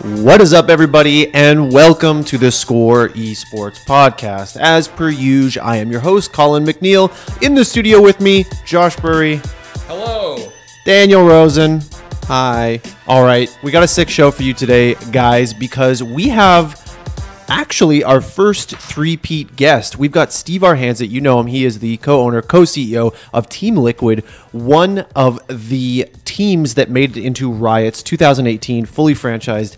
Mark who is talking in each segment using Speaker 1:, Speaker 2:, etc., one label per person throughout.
Speaker 1: What is up, everybody, and welcome to the theScore eSports podcast. As per usual, I am your host, Colin McNeil. In the studio with me, Josh Burry.
Speaker 2: Hello.
Speaker 1: Daniel Rosen. Hi. All right, we got a sick show for you today, guys, because we have actually our first three-peat guest. We've got Steve Arhancet. You know him. He is the co-owner, co-CEO of Team Liquid, one of the teams that made it into Riot's 2018 fully franchised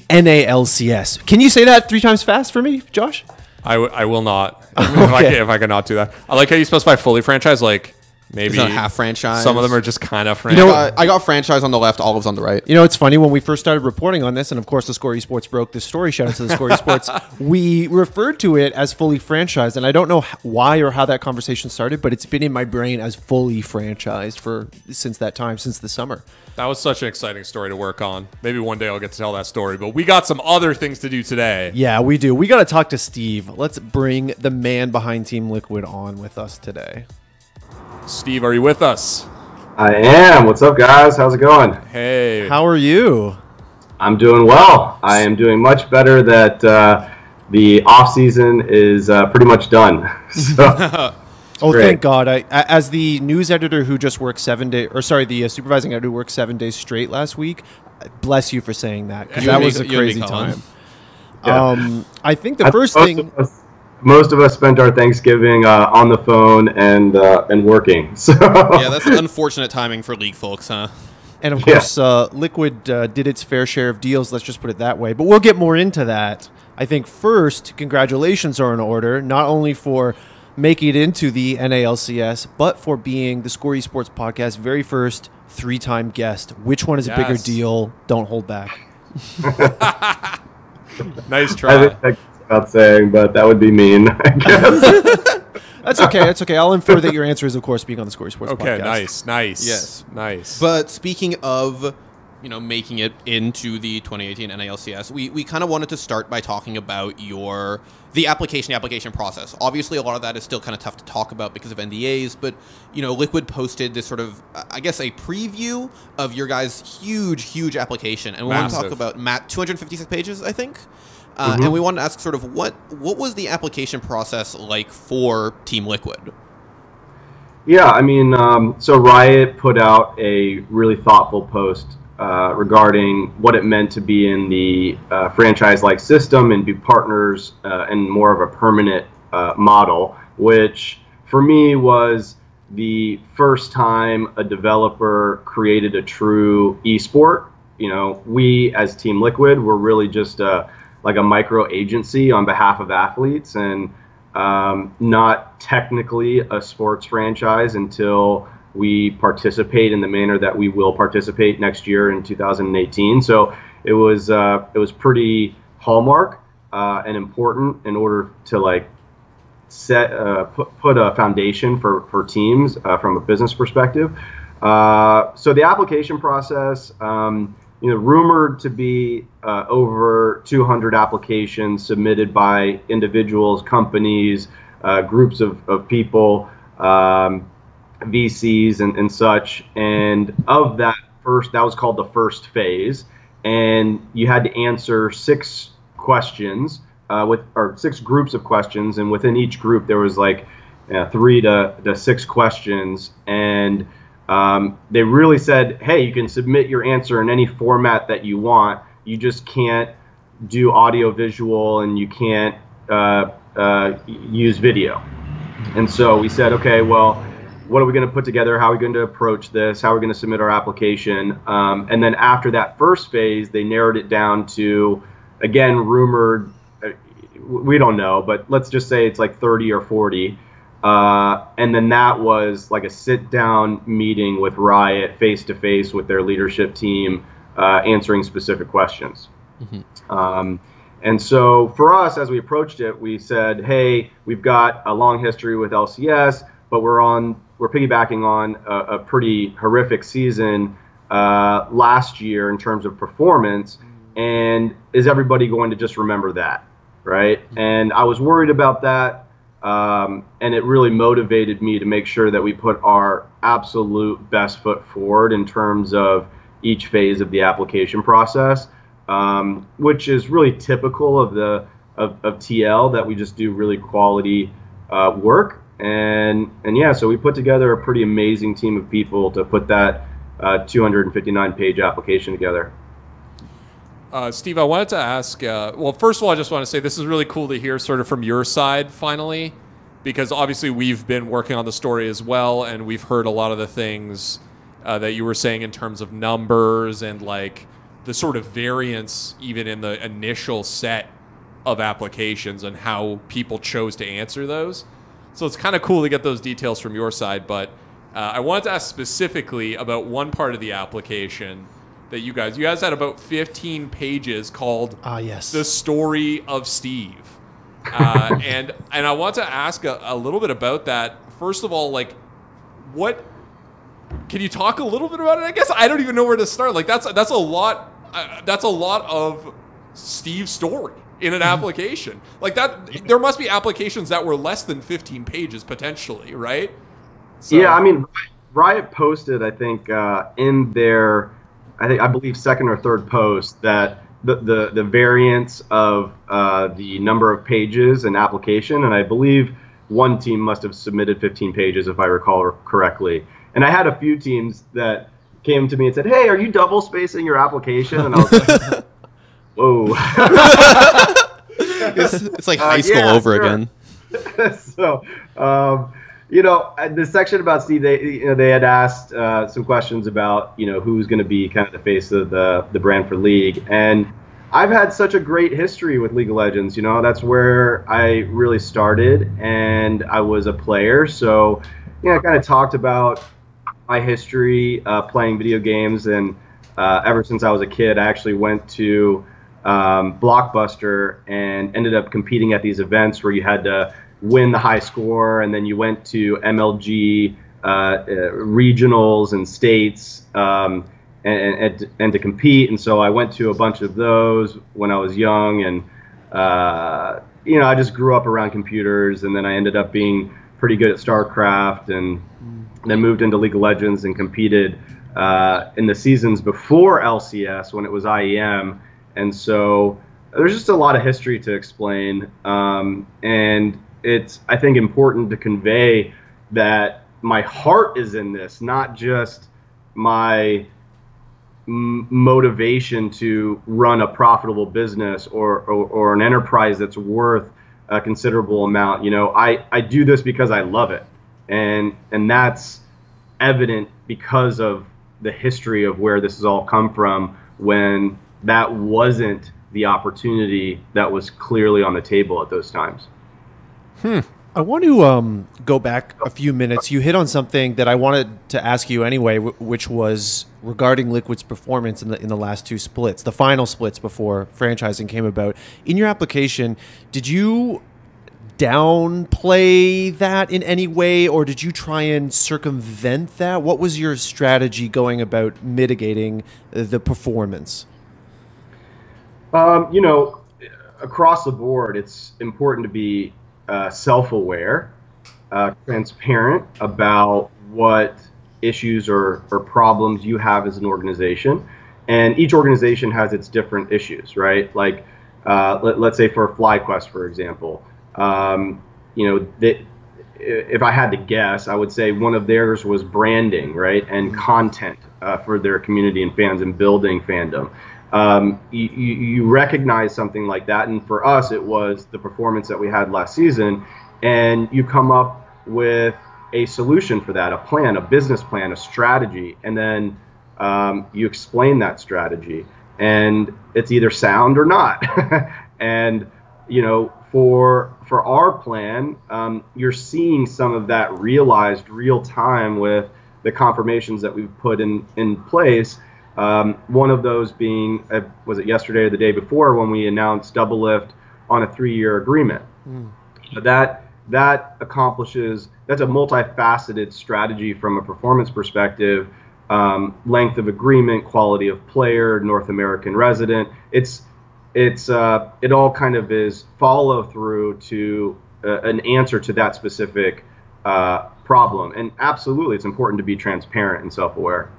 Speaker 1: NA LCS. Can you say that 3 times fast for me, Josh?
Speaker 2: I will not.
Speaker 1: Okay.
Speaker 2: If I cannot do that. I like how you specify fully franchised, like maybe
Speaker 3: It's not half franchise.
Speaker 2: some of them are just kind of franchised.
Speaker 1: You know,
Speaker 3: I got franchise on the left, olives on the right.
Speaker 1: You know, it's funny, when we first started reporting on this, and of course theScore eSports broke this story, shout out to theScore eSports, we referred to it as fully franchised, and I don't know why or how that conversation started, but it's been in my brain as fully franchised since that time, since the summer.
Speaker 2: That was such an exciting story to work on. Maybe one day I'll get to tell that story, but we got some other things to do today.
Speaker 1: Yeah, we do. We got to talk to Steve. Let's bring the man behind Team Liquid on with us today.
Speaker 2: Steve, are you with us?
Speaker 4: I am. What's up, guys? How's it going?
Speaker 2: Hey.
Speaker 1: How are you?
Speaker 4: I'm doing well. I am doing much better that the off season is pretty much done. So,
Speaker 1: Oh,
Speaker 4: great.
Speaker 1: thank God. As the news editor who just worked 7 days, or sorry, the supervising editor who worked 7 days straight last week, bless you for saying that, because that was a crazy time.
Speaker 4: Yeah.
Speaker 1: I think the first thing...
Speaker 4: Most of us spent our Thanksgiving on the phone and working. So
Speaker 3: Yeah, that's unfortunate timing for League folks, huh?
Speaker 1: And of course, Liquid did its fair share of deals, let's just put it that way. But we'll get more into that. I think first, congratulations are in order, not only for making it into the NA LCS, but for being the theScore eSports podcast very first 3-time guest. Which one is a bigger deal? Don't hold back.
Speaker 2: Nice try.
Speaker 4: I think that's about saying, but that would be mean, I guess.
Speaker 1: That's okay. That's okay. I'll infer that your answer is, of course, being on the theScore eSports podcast.
Speaker 2: Okay, nice.
Speaker 3: Yes.
Speaker 2: Nice.
Speaker 3: But speaking of, making it into the 2018 NALCS, we kind of wanted to start by talking about the application process. Obviously, a lot of that is still kind of tough to talk about because of NDAs, but, Liquid posted this sort of, I guess, a preview of your guys' huge application. And we want to talk about, 256 pages, I think? And we wanted to ask sort of what was the application process like for Team Liquid?
Speaker 4: Yeah, I mean, so Riot put out a really thoughtful post regarding what it meant to be in the franchise-like system and be partners and more of a permanent model, which for me was the first time a developer created a true esport. We as Team Liquid were really just like a micro agency on behalf of athletes, and not technically a sports franchise until we participate in the manner that we will participate next year in 2018. So it was pretty hallmark and important in order to put a foundation for teams from a business perspective. So the application process, rumored to be over 200 applications submitted by individuals, companies, groups of people, VCs and such. And of that that was called the first phase. And you had to answer 6 questions or 6 groups of questions. And within each group, there was 3 to 6 questions. And they really said, hey, you can submit your answer in any format that you want. You just can't do audio visual, and you can't use video. And so we said, okay, well, what are we going to put together? How are we going to approach this? How are we going to submit our application? And then after that first phase, they narrowed it down to, again, rumored, we don't know, but let's just say it's 30 or 40. And then that was like a sit-down meeting with Riot, face-to-face with their leadership team, answering specific questions. And so for us, as we approached it, we said, hey, we've got a long history with LCS, but we're piggybacking on a pretty horrific season last year in terms of performance. And is everybody going to just remember that, right? And I was worried about that. And it really motivated me to make sure that we put our absolute best foot forward in terms of each phase of the application process. which is really typical of TL, that we just do really quality work. And yeah, so we put together a pretty amazing team of people to put that 259-page application together.
Speaker 2: Steve, I wanted to ask, well, first of all, I just want to say this is really cool to hear sort of from your side finally, because obviously we've been working on the story as well, and we've heard a lot of the things that you were saying in terms of numbers and like the sort of variance even in the initial set of applications and how people chose to answer those. So it's kind of cool to get those details from your side, but I wanted to ask specifically about one part of the application that you guys had about 15 pages called
Speaker 1: yes,
Speaker 2: The Story of Steve. And I want to ask a little bit about that. First of all, like, what can you talk a little bit about it? I guess I don't even know where to start. Like, that's a lot. That's a lot of Steve's story in an application. Like that, there must be applications that were less than 15 pages potentially, right? So,
Speaker 4: yeah, I mean, Riot posted, I think, in their, I believe, second or third post that the variance of the number of pages in application, and I believe one team must have submitted 15 pages if I recall correctly. And I had a few teams that came to me and said, "Hey, are you double spacing your application?" And I was like, "Whoa."
Speaker 3: It's like high school over again.
Speaker 4: So, you know, the section about Steve, they had asked some questions about, you know, who's going to be kind of the face of the brand for League. And I've had such a great history with League of Legends. You know, that's where I really started, and I was a player. So, you know, I kind of talked about my history playing video games. And ever since I was a kid, I actually went to Blockbuster and ended up competing at these events where you had to win the high score, and then you went to MLG regionals and states and to compete. And so I went to a bunch of those when I was young, and you know, I just grew up around computers, and then I ended up being pretty good at StarCraft, and then moved into League of Legends and competed in the seasons before LCS when it was IEM. And so there's just a lot of history to explain, and it's, I think, important to convey that my heart is in this, not just my motivation to run a profitable business or an enterprise that's worth a considerable amount. You know, I do this because I love it, and that's evident because of the history of where this has all come from, when that wasn't the opportunity that was clearly on the table at those times.
Speaker 1: I want to go back a few minutes. You hit on something that I wanted to ask you anyway, which was regarding Liquid's performance in the last two splits, the final splits before franchising came about. In your application, did you downplay that in any way, or did you try and circumvent that? What was your strategy going about mitigating the performance?
Speaker 4: You know, across the board, it's important to be self-aware, transparent about what issues or problems you have as an organization. And each organization has its different issues, right? Like, let's say for FlyQuest, for example, you know, if I had to guess, I would say one of theirs was branding, right? And content for their community and fans, and building fandom. You recognize something like that, and for us it was the performance that we had last season, and you come up with a solution for that, a plan, a business plan, a strategy, and then you explain that strategy, and it's either sound or not. And you know, for our plan, you're seeing some of that realized real time with the confirmations that we've put in place. One of those being, was it yesterday or the day before, when we announced Doublelift on a 3-year agreement. That accomplishes, that's a multifaceted strategy from a performance perspective, length of agreement, quality of player, North American resident. It all kind of is follow through to an answer to that specific problem. And absolutely, it's important to be transparent and self-aware.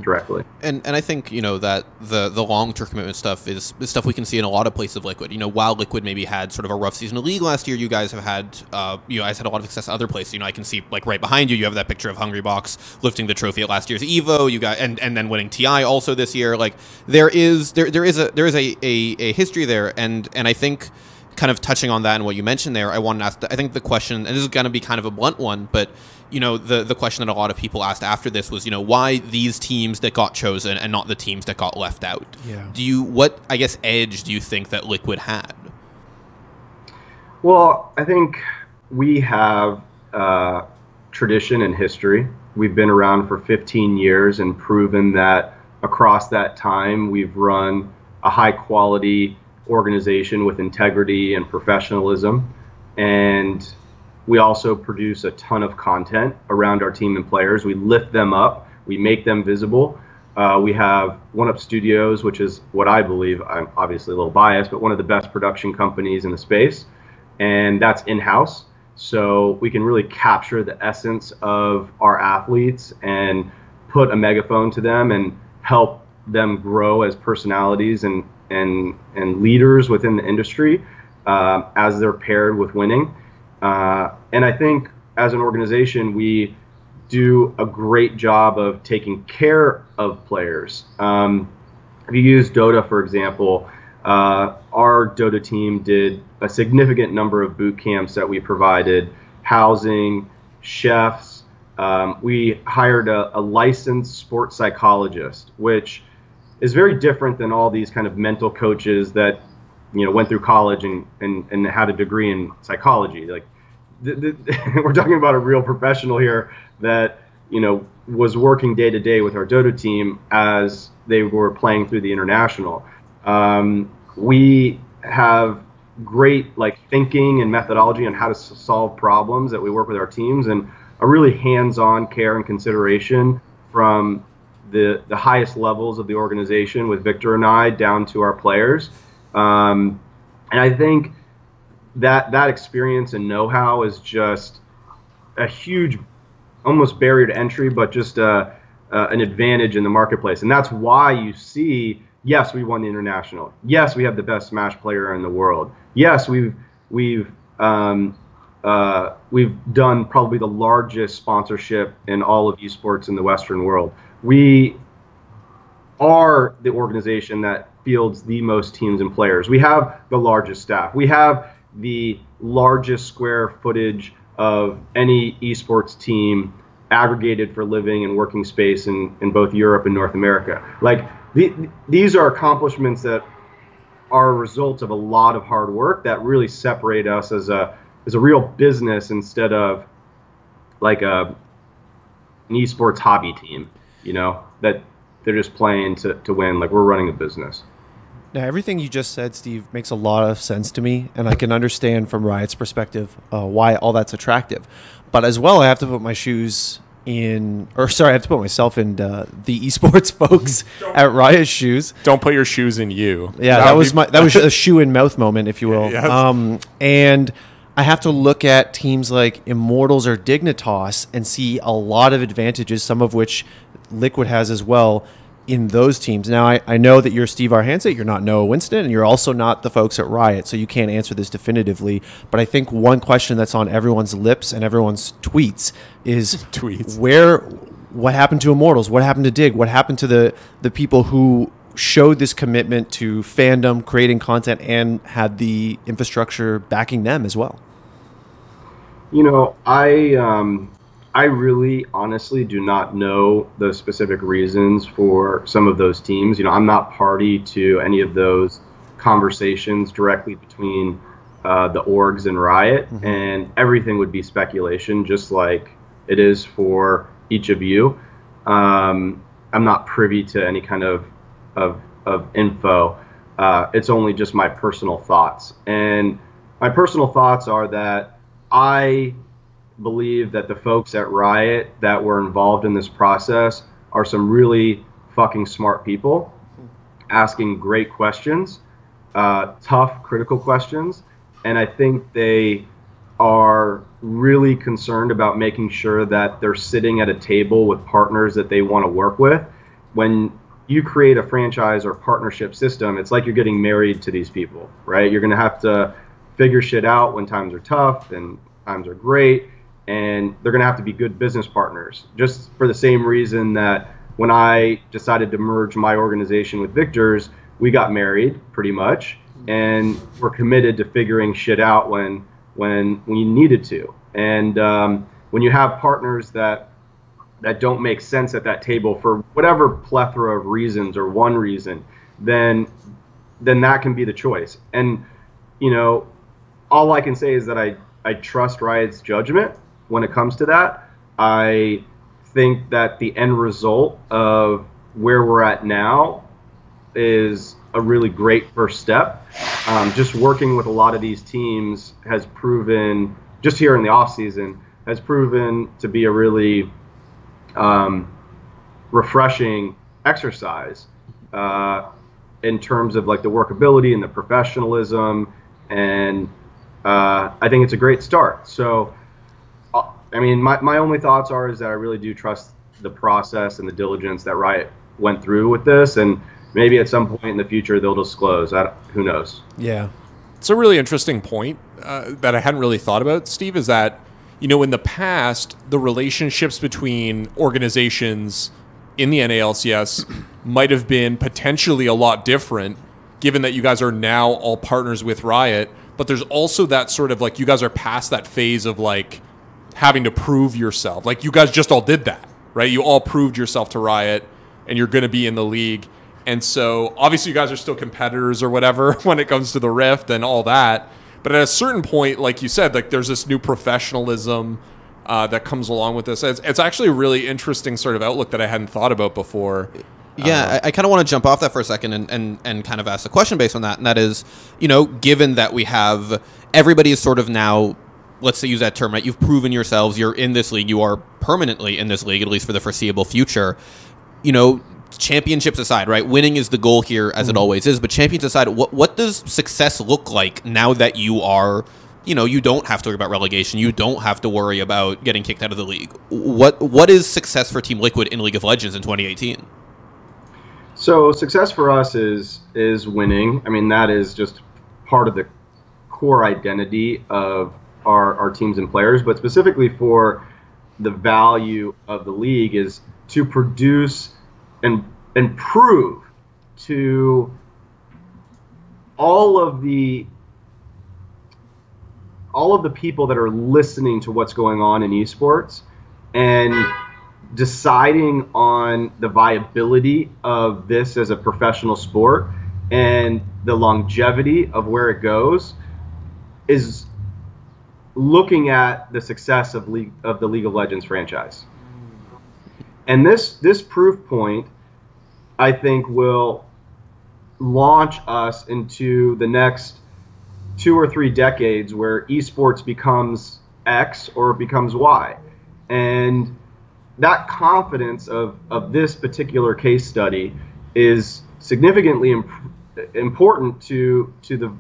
Speaker 4: directly.
Speaker 3: And I think, you know, that the long-term commitment stuff is stuff we can see in a lot of places of Liquid. You know, while Liquid maybe had sort of a rough season of League last year, you guys have had, you guys had a lot of success other places. You know, I can see, like, right behind you, you have that picture of Hungrybox lifting the trophy at last year's EVO. You got, and then winning TI also this year. Like, there is a history there, and I think, kind of touching on that and what you mentioned there, I wanted to ask, I think the question, and this is going to be kind of a blunt one, but, you know, the question that a lot of people asked after this was, you know, why these teams that got chosen and not the teams that got left out? Yeah. What, I guess, edge do you think that Liquid had?
Speaker 4: Well, I think we have tradition and history. We've been around for 15 years and proven that across that time we've run a high quality organization with integrity and professionalism, and we also produce a ton of content around our team and players. We lift them up, we make them visible. We have One Up Studios, which is what I believe, I'm obviously a little biased, but one of the best production companies in the space, and that's in-house. So we can really capture the essence of our athletes and put a megaphone to them and help them grow as personalities and leaders within the industry as they're paired with winning. And I think as an organization, we do a great job of taking care of players. If you use Dota, for example, our Dota team did a significant number of boot camps that we provided, housing, chefs. We hired a licensed sports psychologist, which is very different than all these kind of mental coaches that, you know, went through college and had a degree in psychology. Like, we're talking about a real professional here that, you know, was working day to day with our Dota team as they were playing through the international. We have great, like, thinking and methodology on how to solve problems that we work with our teams, and a really hands-on care and consideration from the highest levels of the organization with Victor and I down to our players. And I think that experience and know-how is just a huge, almost barrier to entry, but just an advantage in the marketplace. And that's why you see, yes, we won the international. Yes, we have the best Smash player in the world. Yes, we've done probably the largest sponsorship in all of esports in the Western world. We are the organization that fields the most teams and players. We have the largest staff. We have the largest square footage of any esports team aggregated for living and working space in both Europe and North America. Like, these are accomplishments that are a result of a lot of hard work that really separate us as a real business instead of like an esports hobby team, you know, that they're just playing to win. Like, we're running a business.
Speaker 1: Now, everything you just said, Steve, makes a lot of sense to me, and I can understand from Riot's perspective why all that's attractive. But as well, I have to put my shoes in, or sorry, I have to put myself in the esports folks at Riot's shoes.
Speaker 2: Don't put your shoes in you.
Speaker 1: Yeah, that was a shoe in mouth moment, if you will. Yes. And I have to look at teams like Immortals or Dignitas and see a lot of advantages, some of which Liquid has as well, in those teams. Now, I know that you're Steve Arhancet, you're not Noah Winston, and you're also not the folks at Riot, so you can't answer this definitively. But I think one question that's on everyone's lips and everyone's tweets is what happened to Immortals? What happened to Dig? What happened to the people who showed this commitment to fandom, creating content, and had the infrastructure backing them as well?
Speaker 4: You know, I really honestly do not know the specific reasons for some of those teams. You know, I'm not party to any of those conversations directly between the orgs and Riot, and everything would be speculation, just like it is for each of you. I'm not privy to any kind of info. It's only just my personal thoughts. And my personal thoughts are that I believe that the folks at Riot that were involved in this process are some really fucking smart people asking great questions, tough, critical questions. And I think they are really concerned about making sure that they're sitting at a table with partners that they want to work with when you create a franchise or partnership system, it's like you're getting married to these people, right? You're going to have to figure shit out when times are tough and times are great, and they're going to have to be good business partners. Just for the same reason that when I decided to merge my organization with Victor's, we got married pretty much, and we're committed to figuring shit out when you needed to. And when you have partners that don't make sense at that table for whatever plethora of reasons or one reason, then that can be the choice. And, you know, all I can say is that I trust Riot's judgment when it comes to that. I think that the end result of where we're at now is a really great first step. Just working with a lot of these teams has proven, just here in the off season, has proven to be a really refreshing exercise in terms of like the workability and the professionalism, and I think it's a great start. So I mean, my only thoughts is that I really do trust the process and the diligence that Riot went through with this, and maybe at some point in the future they'll disclose. Who knows?
Speaker 1: Yeah.
Speaker 2: It's a really interesting point that I hadn't really thought about, Steve, is that, you know, in the past, the relationships between organizations in the NA LCS might have been potentially a lot different, given that you guys are now all partners with Riot. But there's also that sort of like, you guys are past that phase of like having to prove yourself. Like, you guys just all did that, right? You all proved yourself to Riot, and you're going to be in the league. And so obviously you guys are still competitors or whatever when it comes to the Rift and all that. But at a certain point, like you said, like there's this new professionalism that comes along with this. It's actually a really interesting sort of outlook that I hadn't thought about before.
Speaker 3: Yeah, I kind of want to jump off that for a second and kind of ask a question based on that. And that is, you know, given that we have, everybody is sort of now, let's say use that term, right? You've proven yourselves, you're in this league, you are permanently in this league, at least for the foreseeable future. You know, championships aside, right? Winning is the goal here, as it always is. But champions aside, what does success look like now that you are, you know, you don't have to worry about relegation, you don't have to worry about getting kicked out of the league? What is success for Team Liquid in League of Legends in 2018?
Speaker 4: So success for us is winning. I mean, that is just part of the core identity of our teams and players. But specifically for the value of the league is to produce and prove to all of the people that are listening to what's going on in esports and deciding on the viability of this as a professional sport and the longevity of where it goes is looking at the success of the League of Legends franchise. And this proof point, I think, will launch us into the next 2 or 3 decades where esports becomes X or it becomes Y. And that confidence of this particular case study is significantly important to the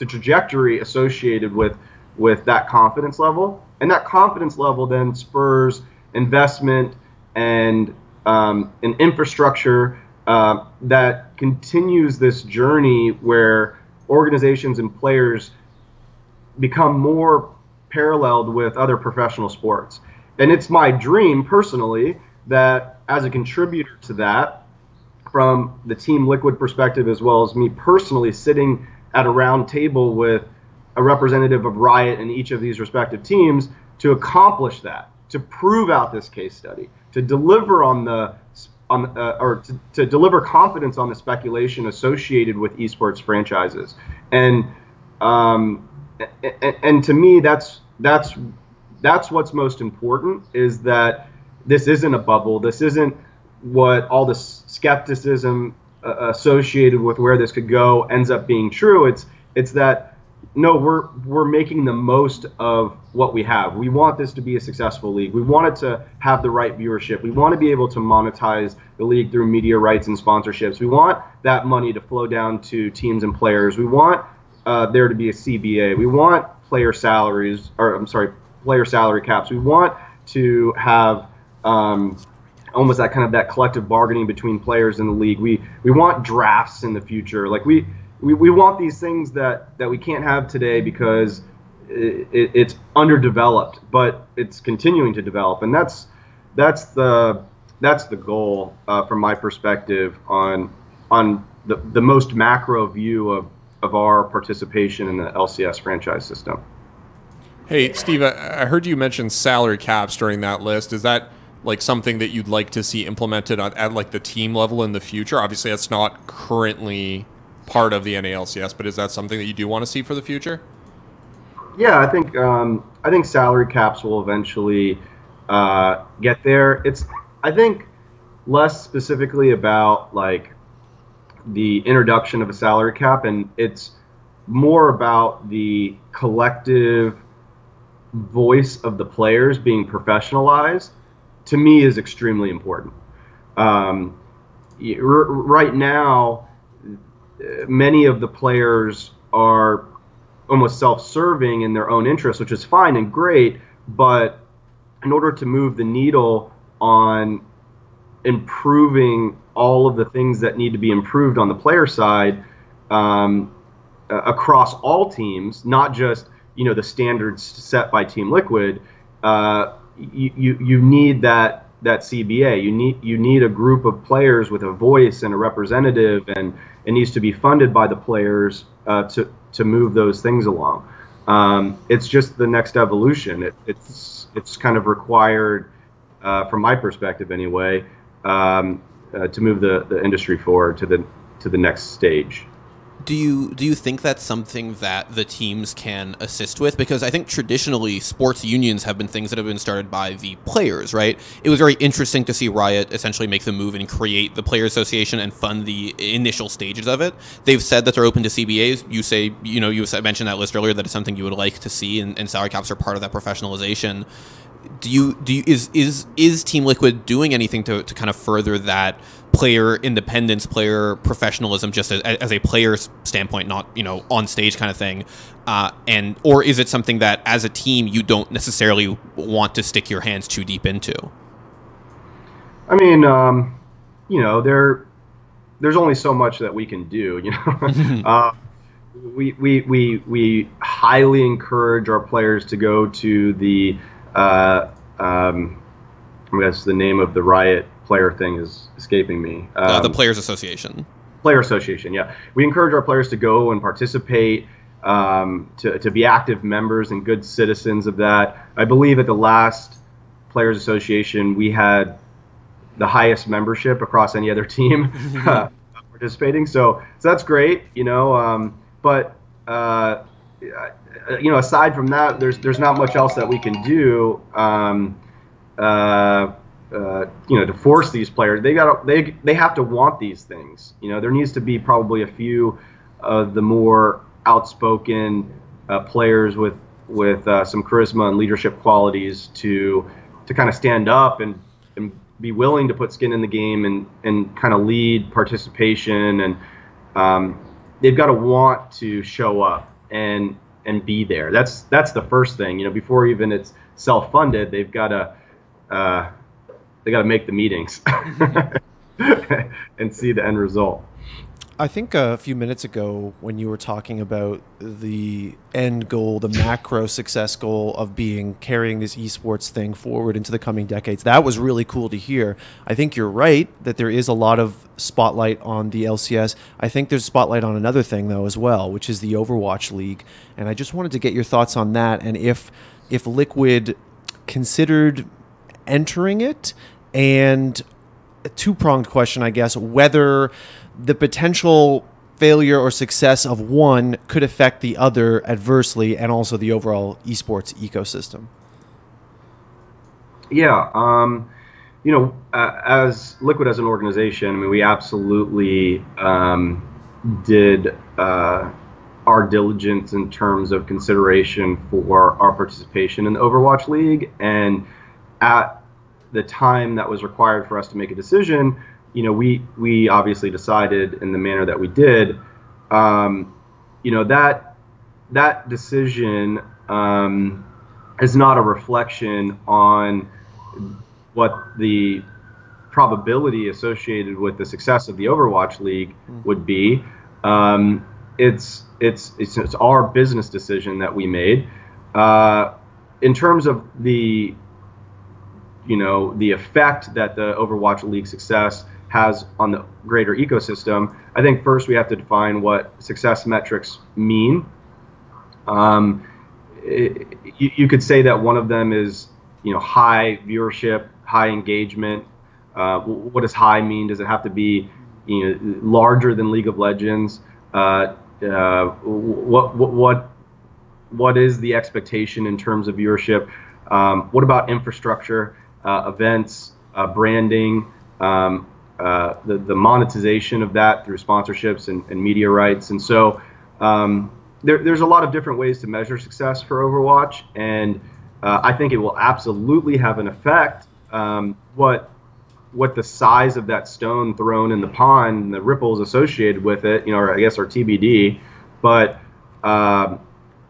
Speaker 4: trajectory associated with that confidence level. And that confidence level then spurs investment and an infrastructure that continues this journey where organizations and players become more paralleled with other professional sports. And it's my dream personally that as a contributor to that, from the Team Liquid perspective as well as me personally sitting at a round table with a representative of Riot in each of these respective teams to accomplish that, to prove out this case study, to deliver to deliver confidence on the speculation associated with esports franchises, and to me that's what's most important, is that this isn't a bubble. This isn't what all the skepticism associated with where this could go ends up being true. It's that no, we're making the most of what we have. We want this to be a successful league. We want it to have the right viewership. We want to be able to monetize the league through media rights and sponsorships. We want that money to flow down to teams and players. We want there to be a CBA. We want player salary caps. We want to have almost that kind of that collective bargaining between players in the league. We want drafts in the future. Like we want these things that we can't have today because it's underdeveloped, but it's continuing to develop, and that's the goal from my perspective on the most macro view of our participation in the LCS franchise system.
Speaker 2: Hey, Steve, I heard you mention salary caps during that list. Is that like something that you'd like to see implemented at like the team level in the future? Obviously, that's not currently part of the NA LCS, but is that something that you do want to see for the future?
Speaker 4: Yeah, I think salary caps will eventually get there. It's, I think, less specifically about like the introduction of a salary cap, and it's more about the collective voice of the players being professionalized. To me, is extremely important. Right now, many of the players are almost self-serving in their own interests, which is fine and great, but in order to move the needle on improving all of the things that need to be improved on the player side across all teams, not just the standards set by Team Liquid, you need that CBA. You need a group of players with a voice and a representative, and it needs to be funded by the players to move those things along. It's just the next evolution. It's kind of required, from my perspective anyway, to move the industry forward to the next stage.
Speaker 3: Do you think that's something that the teams can assist with? Because I think traditionally sports unions have been things that have been started by the players, right? It was very interesting to see Riot essentially make the move and create the Player Association and fund the initial stages of it. They've said that they're open to CBAs. You say, you mentioned that list earlier, that it's something you would like to see, and salary caps are part of that professionalization. Is Team Liquid doing anything to kind of further that player independence, player professionalism, just as a player's standpoint, not on stage kind of thing, or is it something that as a team you don't necessarily want to stick your hands too deep into?
Speaker 4: I mean, there's only so much that we can do. We highly encourage our players to go to the I guess the name of the Riot player thing is escaping me.
Speaker 3: The Players Association.
Speaker 4: Player Association, yeah. We encourage our players to go and participate, to be active members and good citizens of that. I believe at the last Players Association, we had the highest membership across any other team participating. So that's great, but aside from that, there's not much else that we can do, to force these players. They have to want these things. There needs to be probably a few of the more outspoken players with some charisma and leadership qualities to kind of stand up and be willing to put skin in the game and kind of lead participation, and they've got to want to show up and be there. That's the first thing. Before even it's self-funded, they've got to make the meetings and see the end result.
Speaker 1: I think a few minutes ago when you were talking about the end goal, the macro success goal of carrying this esports thing forward into the coming decades, that was really cool to hear. I think you're right that there is a lot of spotlight on the LCS. I think there's spotlight on another thing though as well, which is the Overwatch League. And I just wanted to get your thoughts on that, and if Liquid considered entering it, and a two-pronged question, I guess, whether the potential failure or success of one could affect the other adversely, and also the overall esports ecosystem.
Speaker 4: Yeah, as Liquid as an organization, I mean, we absolutely did our diligence in terms of consideration for our participation in the Overwatch League, and at the time that was required for us to make a decision, we obviously decided in the manner that we did. That decision is not a reflection on what the probability associated with the success of the Overwatch League would be. It's our business decision that we made. In terms of the effect that the Overwatch League success has on the greater ecosystem, I think first we have to define what success metrics mean. You could say that one of them is, high viewership, high engagement. What does high mean? Does it have to be, larger than League of Legends? What is the expectation in terms of viewership? What about infrastructure, events, branding, the monetization of that through sponsorships and media rights? And so there's a lot of different ways to measure success for Overwatch, and I think it will absolutely have an effect. What the size of that stone thrown in the pond and the ripples associated with it, or I guess are TBD. But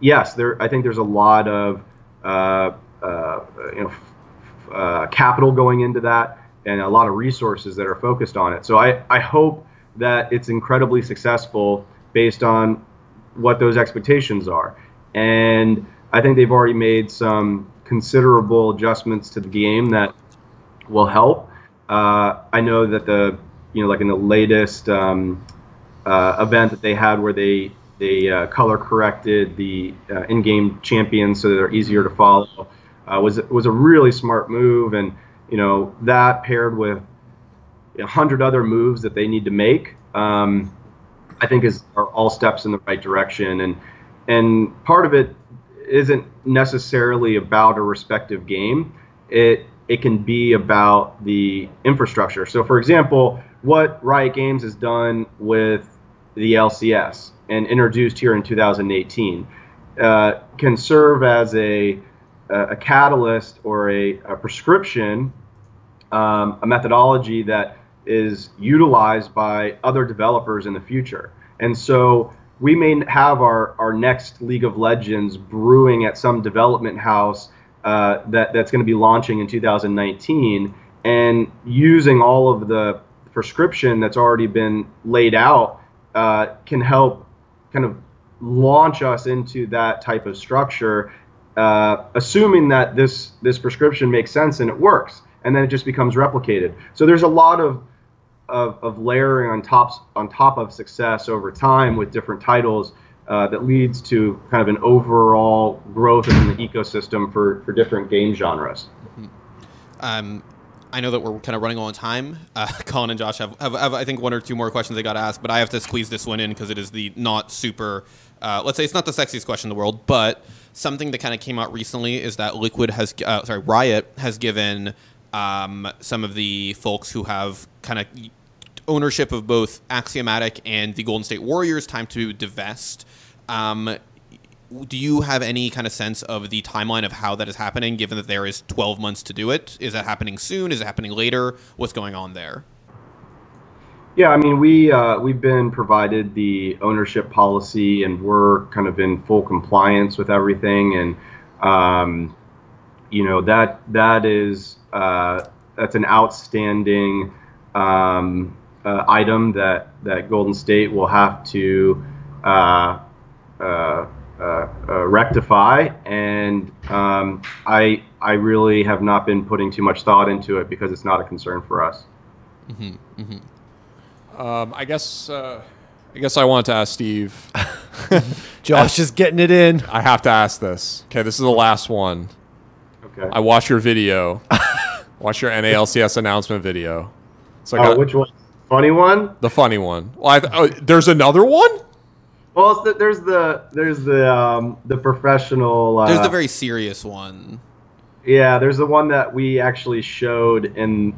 Speaker 4: yes, I think there's a lot of capital going into that, and a lot of resources that are focused on it. So I hope that it's incredibly successful based on what those expectations are. And I think they've already made some considerable adjustments to the game that will help. I know that like in the latest event that they had where they color corrected the in-game champions so that they're easier to follow, was a really smart move. And that paired with 100 other moves that they need to make, I think are all steps in the right direction. And part of it isn't necessarily about a respective game. It can be about the infrastructure. So, for example, what Riot Games has done with the LCS and introduced here in 2018 can serve as a catalyst or a prescription, a methodology that is utilized by other developers in the future. And so we may have our next League of Legends brewing at some development house that's going to be launching in 2019, and using all of the prescription that's already been laid out can help kind of launch us into that type of structure, assuming that this prescription makes sense and it works, and then it just becomes replicated. So there's a lot of layering on top of success over time with different titles that leads to kind of an overall growth in the ecosystem for different game genres.
Speaker 3: I know that we're kind of running on time. Colin and Josh have I think one or two more questions they got to ask, but I have to squeeze this one in because it is the not super, let's say it's not the sexiest question in the world, but something that kind of came out recently is that Riot has given some of the folks who have kind of ownership of both aXiomatic and the Golden State Warriors time to divest. Do you have any kind of sense of the timeline of how that is happening, given that there is 12 months to do it? Is that happening soon? Is it happening later? What's going on there?
Speaker 4: Yeah, I mean, we've been provided the ownership policy, and we're kind of in full compliance with everything. And that is that's an outstanding item that Golden State will have to rectify, and I really have not been putting too much thought into it because it's not a concern for us.
Speaker 3: Mm-hmm, mm-hmm.
Speaker 2: I guess I wanted to ask Steve.
Speaker 1: Josh is getting it in.
Speaker 2: I have to ask this. Okay, this is the last one.
Speaker 4: Okay.
Speaker 2: I watched your video. Watch your NA LCS announcement video. So
Speaker 4: which one? Funny one?
Speaker 2: The funny one. Well, there's another one?
Speaker 4: Well, there's the professional.
Speaker 3: There's the very serious one.
Speaker 4: Yeah, there's the one that we actually showed in.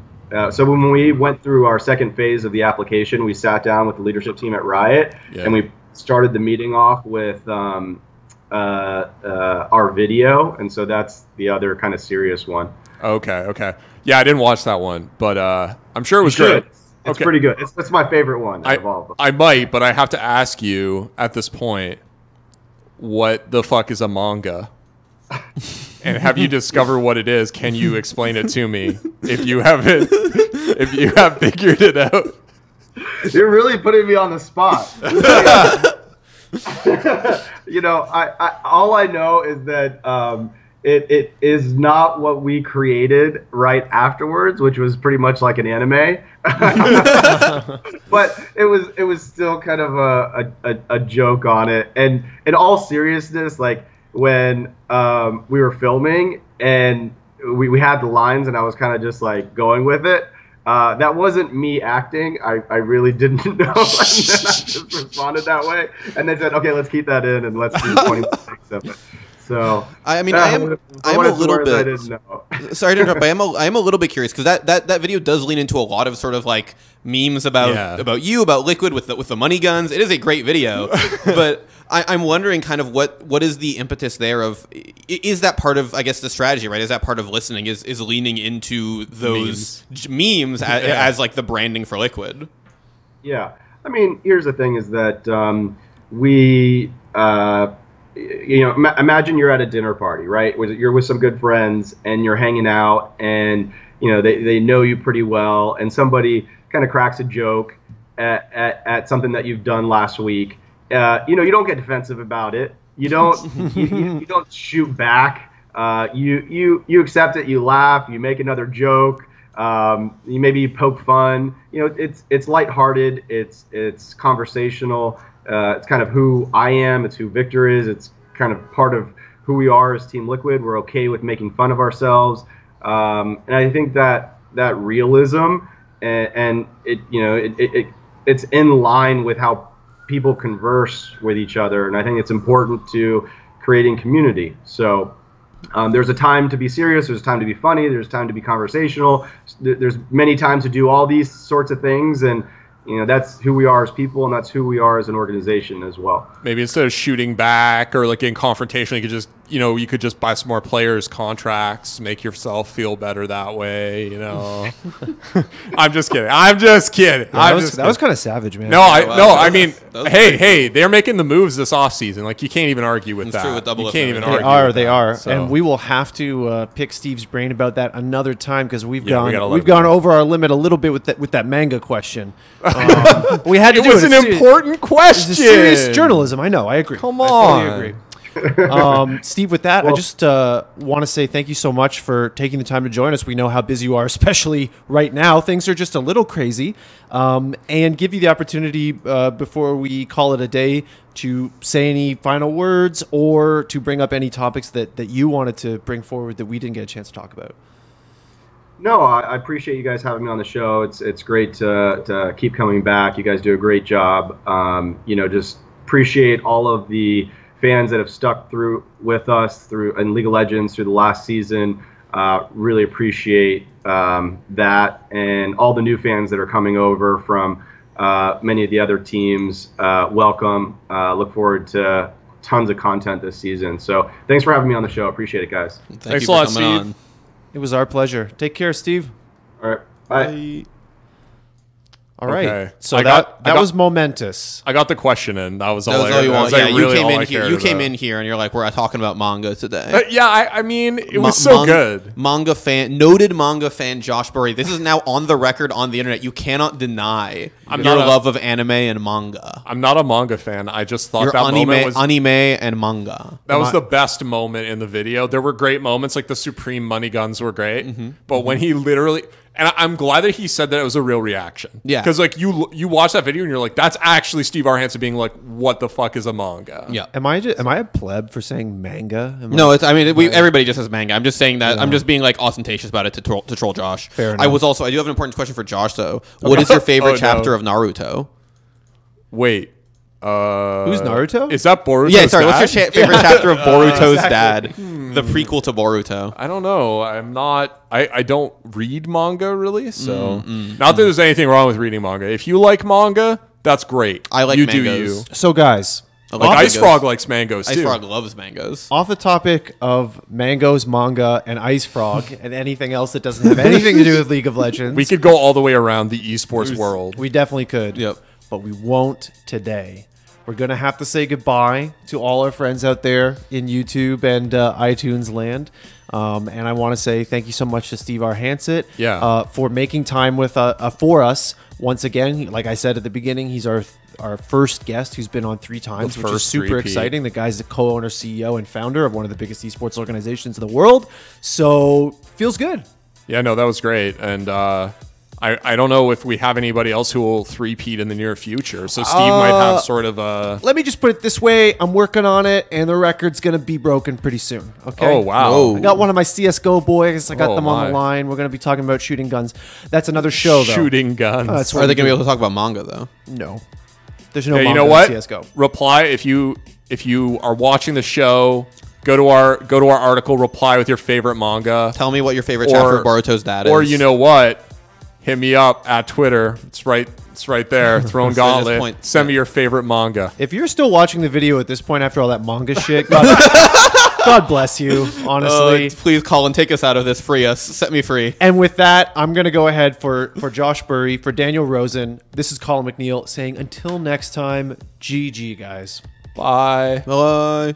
Speaker 4: So when we went through our second phase of the application, we sat down with the leadership team at Riot, and we started the meeting off with our video, and so that's the other kind of serious one.
Speaker 2: Okay. Yeah, I didn't watch that one, but I'm sure it was good.
Speaker 4: It's pretty good. It's my favorite one out of all of them.
Speaker 2: I might, but I have to ask you at this point, what the fuck is a manga? And have you discovered what it is? Can you explain it to me if you haven't? if you have figured it out.
Speaker 4: You're really putting me on the spot. You know, I all I know is that it is not what we created right afterwards, which was pretty much like an anime. But it was still kind of a joke on it. And in all seriousness, like when we were filming and we had the lines and I was kind of just like going with it. That wasn't me acting. I really didn't know. And then I just responded that way. And they said, okay, let's keep that in and let's do 20 mistakes of it. So
Speaker 3: I mean, I am a little bit.
Speaker 4: I didn't know.
Speaker 3: Sorry to interrupt, but I am a little bit curious because that video does lean into a lot of sort of like memes about you, about Liquid with the money guns. It is a great video, but I'm wondering kind of what is the impetus there of, is that part of, I guess, the strategy, right? Is that part of listening is leaning into those memes as like the branding for Liquid?
Speaker 4: Yeah. I mean, here's the thing is that we, you know, imagine you're at a dinner party, right? You're with some good friends and you're hanging out and, you know, they know you pretty well and somebody kind of cracks a joke at something that you've done last week. You know, you don't get defensive about it. You don't you don't shoot back. You accept it. You laugh. You make another joke. You maybe poke fun. You know, it's lighthearted. It's conversational. It's kind of who I am. It's who Victor is. It's kind of part of who we are as Team Liquid. We're okay with making fun of ourselves. And I think that realism and it, you know, it's in line with how people converse with each other, and I think it's important to creating community. So there's a time to be serious, there's a time to be funny, there's time to be conversational, there's many times to do all these sorts of things, and you know, that's who we are as people, and that's who we are as an organization as well.
Speaker 2: Maybe instead of shooting back or like getting confrontational, you could just buy some more players' contracts, make yourself feel better that way, you know. I'm just kidding. Yeah,
Speaker 1: that was kind of savage, man.
Speaker 2: I mean, hey, they're making the moves this offseason. Like, you can't even argue with that.
Speaker 3: True with
Speaker 2: you can't even
Speaker 1: They
Speaker 2: argue.
Speaker 1: They are.
Speaker 2: So.
Speaker 1: And we will have to pick Steve's brain about that another time because we've gone
Speaker 2: go.
Speaker 1: over our limit a little bit with that manga question. We had to do it.
Speaker 2: It was an important question.
Speaker 1: It's serious journalism. I know. I agree.
Speaker 2: Come on.
Speaker 1: I totally agree. Steve, with that, I just want to say thank you so much for taking the time to join us. We know how busy you are, especially right now. Things are just a little crazy. And give you the opportunity before we call it a day to say any final words or to bring up any topics that you wanted to bring forward that we didn't get a chance to talk about.
Speaker 4: No, I appreciate you guys having me on the show. It's great to keep coming back. You guys do a great job. You know, just appreciate all of the fans that have stuck through with us in League of Legends through the last season. Really appreciate that, and all the new fans that are coming over from many of the other teams. Welcome. Look forward to tons of content this season. So thanks for having me on the show. Appreciate it, guys.
Speaker 2: Thanks a lot, Steve.
Speaker 1: It was our pleasure. Take care, Steve.
Speaker 4: All right. Bye.
Speaker 1: All right.
Speaker 2: Okay.
Speaker 1: So that was momentous.
Speaker 2: I got the question in. That was all
Speaker 3: you want. Yeah,
Speaker 2: you
Speaker 3: came in here. You came in here and you're like, we're talking about manga today.
Speaker 2: Yeah, I mean, it was so good.
Speaker 3: Noted manga fan Josh Burry. This is now on the record on the internet. You cannot deny your love of anime and manga.
Speaker 2: I'm not a manga fan. I just thought that
Speaker 3: anime,
Speaker 2: moment was
Speaker 3: anime and manga.
Speaker 2: That was the best moment in the video. There were great moments, like the Supreme Money Guns were great, but when he literally. And I'm glad that he said that it was a real reaction. Yeah. Because, like, you watch that video and you're like, that's actually Steve Arhancet being like, what the fuck is a manga?
Speaker 3: Yeah.
Speaker 1: Am I a pleb for saying manga?
Speaker 3: Everybody just says manga. I'm just saying that. Yeah. I'm just being, like, ostentatious about it to troll Josh.
Speaker 1: Fair enough.
Speaker 3: I do have an important question for Josh, though. What is your favorite chapter of Naruto?
Speaker 2: Wait.
Speaker 1: Who's Naruto?
Speaker 2: Is that Boruto's
Speaker 3: Yeah, sorry.
Speaker 2: dad?
Speaker 3: What's your favorite chapter of Boruto's dad? The prequel to Boruto.
Speaker 2: I don't know. I'm not. I don't read manga really, so not that there's anything wrong with reading manga. If you like manga, that's great.
Speaker 3: I like
Speaker 2: you
Speaker 3: mangoes.
Speaker 2: Do you.
Speaker 1: So guys,
Speaker 2: Ice Frog likes mangoes too.
Speaker 3: Ice Frog loves mangoes.
Speaker 1: Off the topic of mangoes, manga, and Ice Frog, and anything else that doesn't have anything to do with League of Legends,
Speaker 2: we could go all the way around the esports world.
Speaker 1: We definitely could.
Speaker 3: Yep.
Speaker 1: But we won't today. we're going to have to say goodbye to all our friends out there in YouTube and iTunes land. And I want to say thank you so much to Steve Arhancet for making time with for us once again. Like I said at the beginning, he's our first guest who's been on 3 times, which is super exciting. The guy's the co-owner, CEO, and founder of one of the biggest esports organizations in the world. So feels good.
Speaker 2: Yeah, no, that was great. And I don't know if we have anybody else who will three-peat in the near future. So Steve might have sort of a...
Speaker 1: Let me just put it this way. I'm working on it, and the record's going to be broken pretty soon. Okay.
Speaker 2: Oh, wow.
Speaker 3: Whoa.
Speaker 1: I got one of my CSGO boys. I got them on
Speaker 2: my.
Speaker 1: the line. We're going to be talking about shooting guns. That's another show, though.
Speaker 2: Shooting guns.
Speaker 1: That's
Speaker 3: Are they going to be able to talk about manga, though?
Speaker 1: No. There's no
Speaker 2: Yeah,
Speaker 1: manga
Speaker 2: you know what?
Speaker 1: in CSGO.
Speaker 2: Reply if you are watching the show. Go to our article. Reply with your favorite manga.
Speaker 3: Tell me what your favorite chapter of Boruto's dad is.
Speaker 2: Or you know what? Hit me up at Twitter. It's right there. Throwing Gauntlet. Send me your favorite manga.
Speaker 1: If you're still watching the video at this point after all that manga shit, God, God bless you, honestly.
Speaker 3: Please, Colin, take us out of this. Free us. Set me free.
Speaker 1: And with that, I'm going to go ahead for Josh Burry, for Daniel Rosen. This is Colin McNeil saying until next time, GG, guys.
Speaker 2: Bye.
Speaker 3: Bye.